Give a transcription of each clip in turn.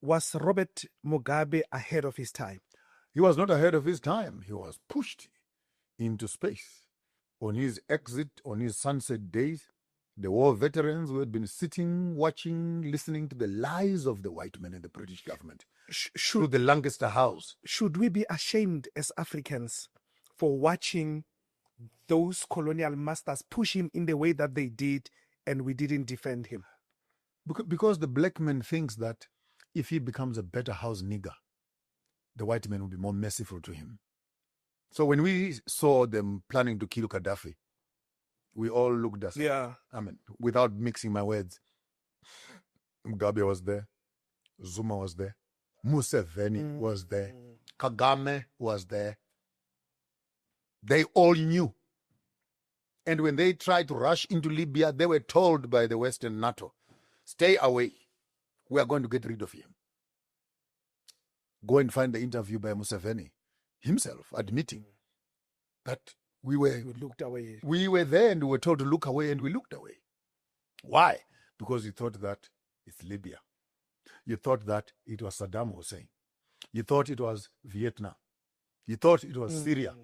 Was Robert Mugabe ahead of his time? He was not ahead of his time. He was pushed into space. On his exit, on his sunset days, the war veterans who had been sitting, watching, listening to the lies of the white men and the British government through the Lancaster House. Should we be ashamed as Africans for watching those colonial masters push him in the way that they did, and we didn't defend him? Because the black man thinks that if he becomes a better house nigger, the white men will be more merciful to him. So when we saw them planning to kill Gaddafi, we all looked at, without mixing my words, Mugabe was there, Zuma was there, Museveni was there, Kagame was there. They all knew. And when they tried to rush into Libya, they were told by the Western NATO, stay away. We are going to get rid of him. Go and find the interview by Museveni himself admitting that we looked away. We were there and we were told to look away, and we looked away. Why? Because you thought that it's Libya. You thought that it was Saddam Hussein. You thought it was Vietnam. You thought it was Syria.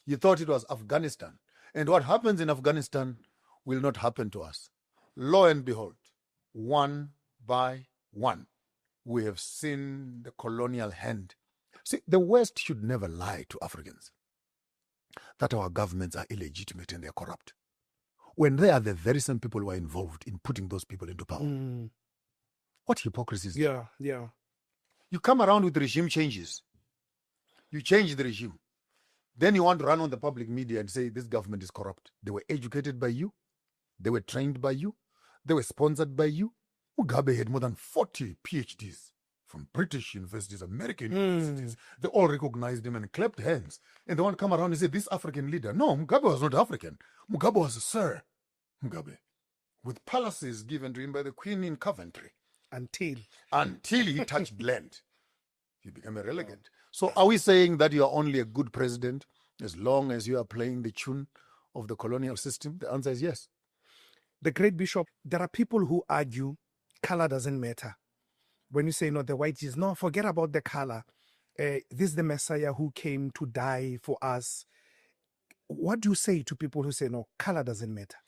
You thought it was Afghanistan. And what happens in Afghanistan will not happen to us. Lo and behold, one by one, we have seen the colonial hand. See, the West should never lie to Africans that our governments are illegitimate and they're corrupt, when they are the very same people who are involved in putting those people into power. What hypocrisy is that? Yeah. You come around with regime changes. You change the regime. Then you want to run on the public media and say this government is corrupt. They were educated by you. They were trained by you. They were sponsored by you. Mugabe had more than 40 PhDs from British universities, American universities. They all recognized him and clapped hands. And they want to come around and say, this African leader. No, Mugabe was not African. Mugabe was a Sir Mugabe, with palaces given to him by the Queen in Coventry. Until he touched land. He became a relegate. So are we saying that you are only a good president as long as you are playing the tune of the colonial system? The answer is yes. The great bishop, there are people who argue color doesn't matter. When you say, no, the white is, no, forget about the color. This is the Messiah who came to die for us. What do you say to people who say, no, color doesn't matter?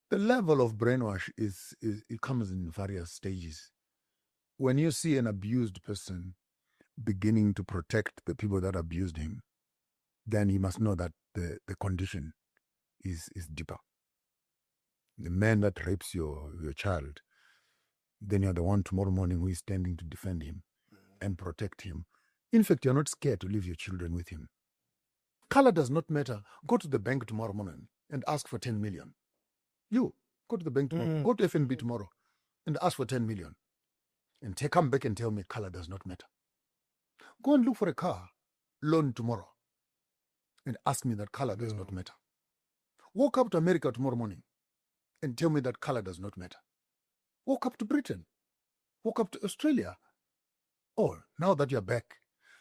The level of brainwash it comes in various stages. When you see an abused person beginning to protect the people that abused him, then you must know that the condition is deeper. The man that rapes your child, then you're the one tomorrow morning who is standing to defend him and protect him. In fact, you're not scared to leave your children with him. Color does not matter. Go to the bank tomorrow morning and ask for 10 million. You, go to the bank tomorrow. Go to FNB tomorrow and ask for 10 million. And come back and tell me color does not matter. Go and look for a car loan tomorrow and ask me that color does not matter. Walk up to America tomorrow morning and tell me that color does not matter. Walk up to Britain. Walk up to Australia. Oh, now that you're back,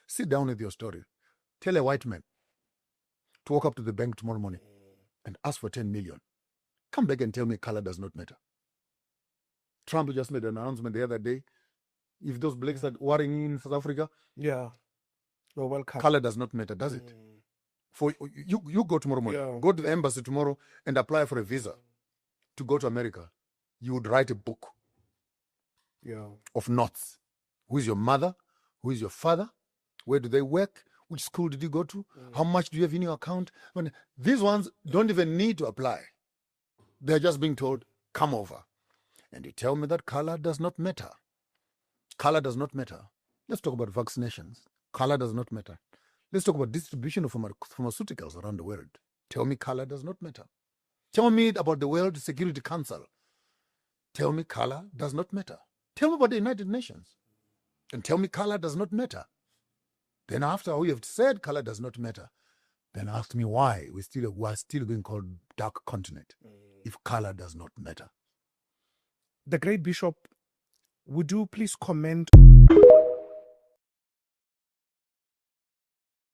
sit down with your story. Tell a white man to walk up to the bank tomorrow morning and ask for 10 million. Come back and tell me color does not matter. Trump just made an announcement the other day. If those blacks are warring in South Africa, you're welcome. Color does not matter, does it? For you go tomorrow morning, go to the embassy tomorrow and apply for a visa to go to America. You would write a book of notes. Who is your mother? Who is your father? Where do they work? Which school did you go to? How much do you have in your account? These ones don't even need to apply. They're just being told, come over. And you tell me that color does not matter. Color does not matter. Let's talk about vaccinations. Color does not matter. Let's talk about distribution of pharmaceuticals around the world. Tell me color does not matter. Tell me about the World Security Council. Tell me color does not matter. Tell me about the United Nations. And tell me color does not matter. Then after we have said color does not matter, then ask me why we're still being called dark continent if color does not matter. The great bishop, would you please comment